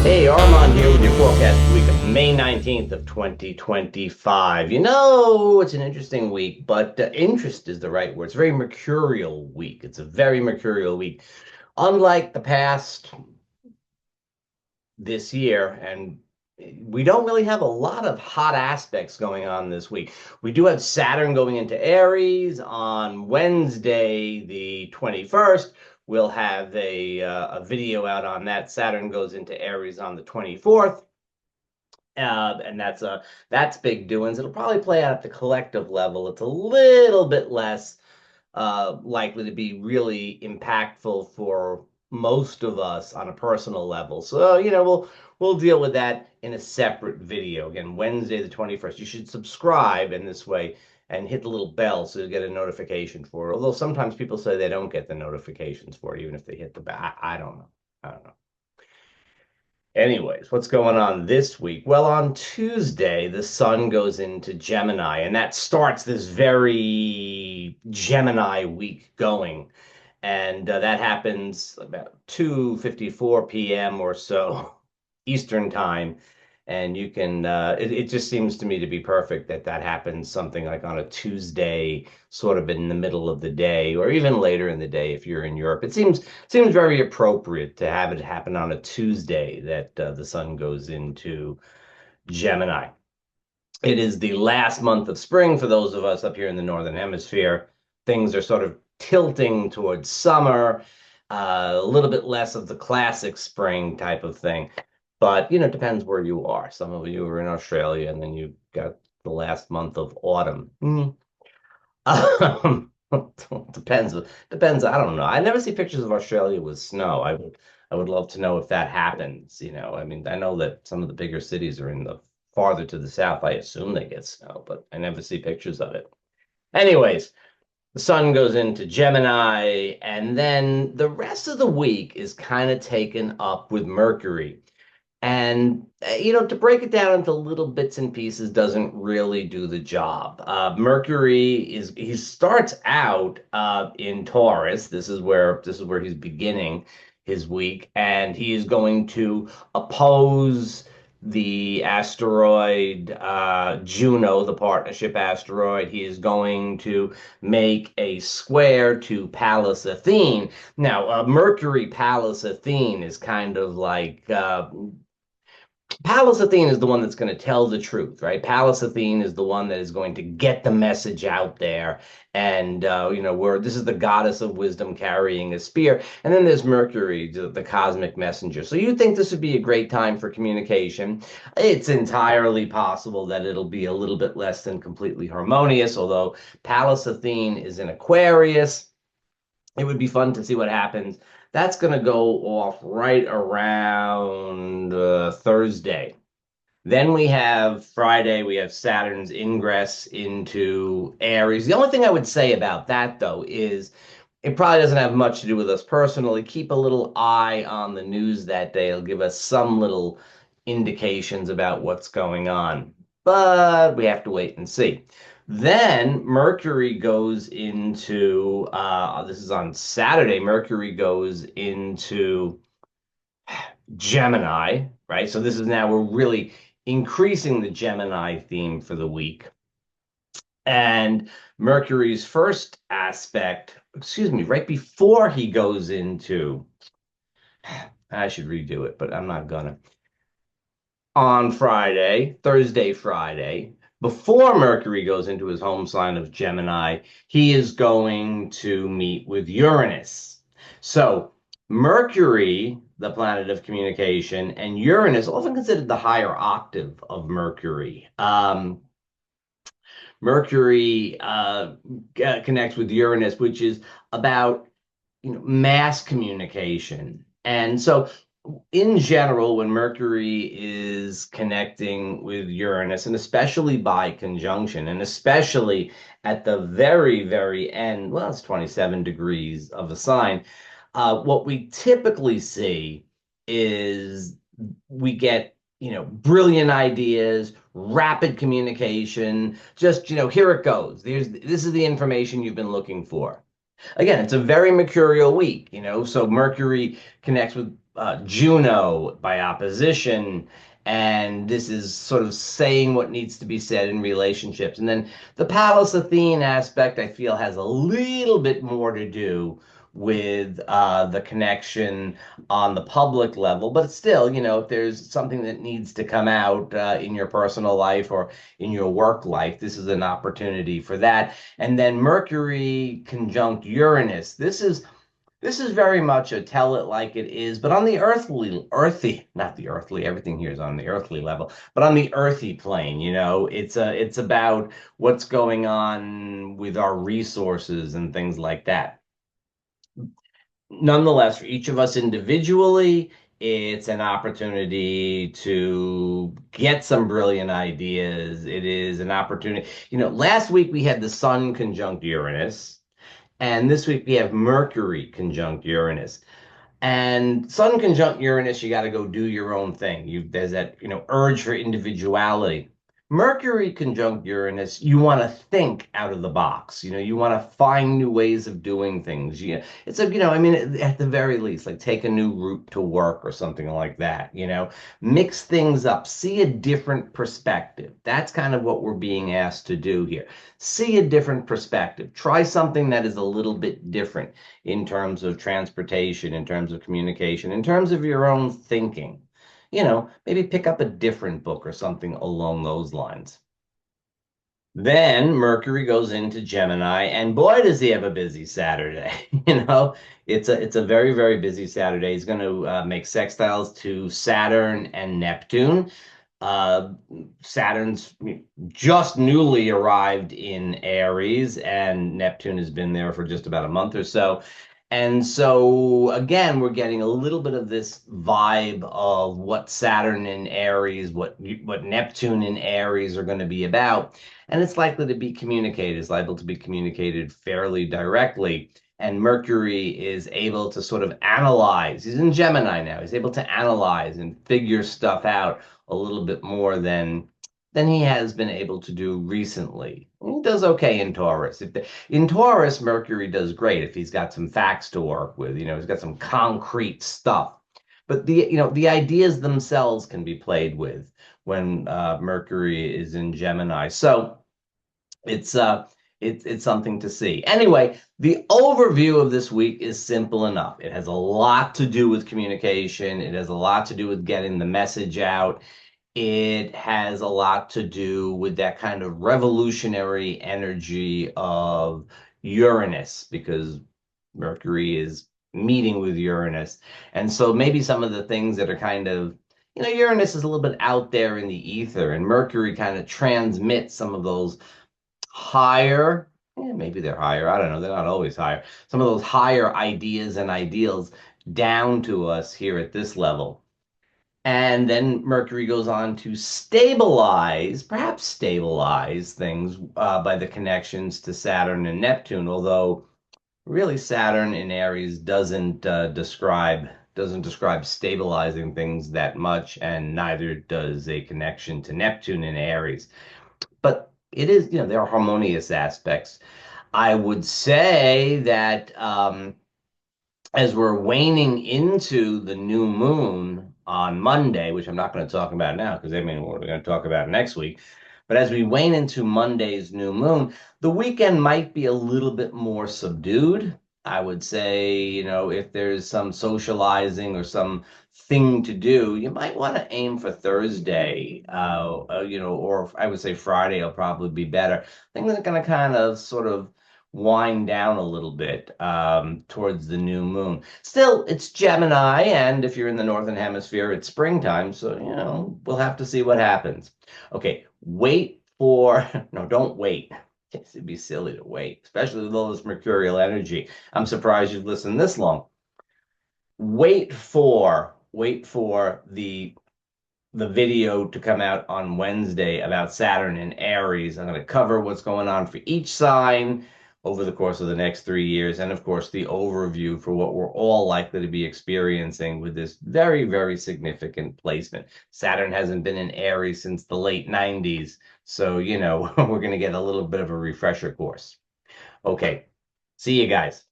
Hey, Armand here with your forecast for the week of May 19th of 2025. It's an interesting week, but interest is the right word. It's a very mercurial week. It's a very mercurial week. Unlike the past this year, and we don't really have a lot of hot aspects going on this week. We do have Saturn going into Aries on Wednesday, the 21st. We'll have a video out on that. Saturn goes into Aries on the 24th. And that's big doings. It'll probably play out at the collective level. It's a little bit less likely to be really impactful for most of us on a personal level. So, we'll deal with that in a separate video. Again, Wednesday the 21st. You should subscribe in this way and hit the little bell so you get a notification for it. Although sometimes people say they don't get the notifications for it, even if they hit the bell. I don't know. I don't know. Anyways, what's going on this week? Well, on Tuesday, the sun goes into Gemini, and that starts this very Gemini week going. And that happens about 2:54 p.m. or so Eastern time. And you can, it just seems to me to be perfect that that happens something like on a Tuesday, sort of in the middle of the day, or even later in the day if you're in Europe. It seems very appropriate to have it happen on a Tuesday that the sun goes into Gemini. It is the last month of spring for those of us up here in the Northern Hemisphere. Things are sort of tilting towards summer, a little bit less of the classic spring type of thing. But, it depends where you are. Some of you are in Australia, and then you've got the last month of autumn. Depends. Depends. I don't know. I never see pictures of Australia with snow. I would love to know if that happens. I mean, I know that some of the bigger cities are in the farther to the south. I assume they get snow, but I never see pictures of it. Anyways, the sun goes into Gemini, and then the rest of the week is kind of taken up with Mercury. And, to break it down into little bits and pieces doesn't really do the job. Mercury he starts out in Taurus. This is where he's beginning his week, and he is going to oppose the asteroid Juno, the partnership asteroid. He is going to make a square to Pallas Athene. Now, Mercury Pallas Athene is kind of like Pallas Athene is the one that's going to tell the truth, right? Pallas Athene is the one that is going to get the message out there. And, where this is the goddess of wisdom carrying a spear. And then there's Mercury, the cosmic messenger. So you think this would be a great time for communication. It's entirely possible that it'll be a little bit less than completely harmonious, although Pallas Athene is in Aquarius. It would be fun to see what happens. That's going to go off right around Thursday. Then we have Friday, we have Saturn's ingress into Aries. The only thing I would say about that, though, is it probably doesn't have much to do with us personally. Keep a little eye on the news that day. It'll give us some little indications about what's going on. But we have to wait and see. Then Mercury goes into, this is on Saturday, Mercury goes into Gemini, right? So this is now, we're really increasing the Gemini theme for the week. And Mercury's first aspect, excuse me, right before he goes into, I should redo it, but I'm not gonna. On Friday, Thursday, Friday, before Mercury goes into his home sign of Gemini, he is going to meet with Uranus. So Mercury, the planet of communication, and Uranus, often considered the higher octave of Mercury. Mercury connects with Uranus, which is about mass communication. And so in general, when Mercury is connecting with Uranus, and especially by conjunction, and especially at the very, very end, well, it's 27 degrees of a sign, what we typically see is we get, brilliant ideas, rapid communication, just, here it goes. This is the information you've been looking for. Again, it's a very mercurial week, so Mercury connects with Juno by opposition. And this is sort of saying what needs to be said in relationships. And then the Pallas Athene aspect, I feel, has a little bit more to do with the connection on the public level. But still, if there's something that needs to come out in your personal life or in your work life, this is an opportunity for that. And then Mercury conjunct Uranus. This is very much a tell it like it is, but on the earthy, not the earthly, everything here is on the earthly level, but on the earthy plane, it's about what's going on with our resources and things like that. Nonetheless, for each of us individually, it's an opportunity to get some brilliant ideas. It is an opportunity. Last week we had the Sun conjunct Uranus. And this week we have Mercury conjunct Uranus. And Sun conjunct Uranus, you got to go do your own thing. There's that, urge for individuality. Mercury conjunct Uranus, you want to think out of the box. You want to find new ways of doing things. It's I mean, at the very least, like take a new route to work or something like that. Mix things up, see a different perspective. That's kind of what we're being asked to do here. See a different perspective. Try something that is a little bit different in terms of transportation, in terms of communication, in terms of your own thinking. Maybe pick up a different book or something along those lines. Then Mercury goes into Gemini, and boy, does he have a busy Saturday. It's a very, very busy Saturday. He's going to make sextiles to Saturn and Neptune. Uh, Saturn's just newly arrived in Aries, and Neptune has been there for just about a month or so. And so, again, we're getting a little bit of this vibe of what Saturn in Aries, what Neptune in Aries are going to be about. And it's likely to be communicated, it's liable to be communicated fairly directly. And Mercury is able to sort of analyze. He's in Gemini now. He's able to analyze and figure stuff out a little bit more than he has been able to do recently. He does okay in Taurus. In Taurus, Mercury does great if he's got some facts to work with. He's got some concrete stuff. But the ideas themselves can be played with when Mercury is in Gemini. So it's something to see. Anyway, the overview of this week is simple enough. It has a lot to do with communication. It has a lot to do with getting the message out. It has a lot to do with that kind of revolutionary energy of Uranus, because Mercury is meeting with Uranus. And so maybe some of the things that are kind of, Uranus is a little bit out there in the ether, and Mercury kind of transmits some of those higher, maybe they're higher, I don't know, they're not always higher, some of those higher ideas and ideals down to us here at this level. And then Mercury goes on to perhaps stabilize things by the connections to Saturn and Neptune, although really Saturn in Aries doesn't describe stabilizing things that much, and neither does a connection to Neptune in Aries. But it is, there are harmonious aspects. I would say that as we're waning into the new moon on Monday, which I'm not going to talk about now because we're going to talk about next week. But as we wane into Monday's new moon, the weekend might be a little bit more subdued. I would say, if there's some socializing or some thing to do, you might want to aim for Thursday, or I would say Friday will probably be better. Things are going to kind of sort of wind down a little bit towards the new moon. Still, it's Gemini, and if you're in the Northern Hemisphere, it's springtime, so, we'll have to see what happens. Okay, no, don't wait. It'd be silly to wait, especially with all this mercurial energy. I'm surprised you've listened this long. Wait for the video to come out on Wednesday about Saturn and Aries. I'm going to cover what's going on for each sign over the course of the next 3 years, and of course the overview for what we're all likely to be experiencing with this very, very significant placement. Saturn hasn't been in Aries since the late 90s, so we're going to get a little bit of a refresher course. Okay, see you guys.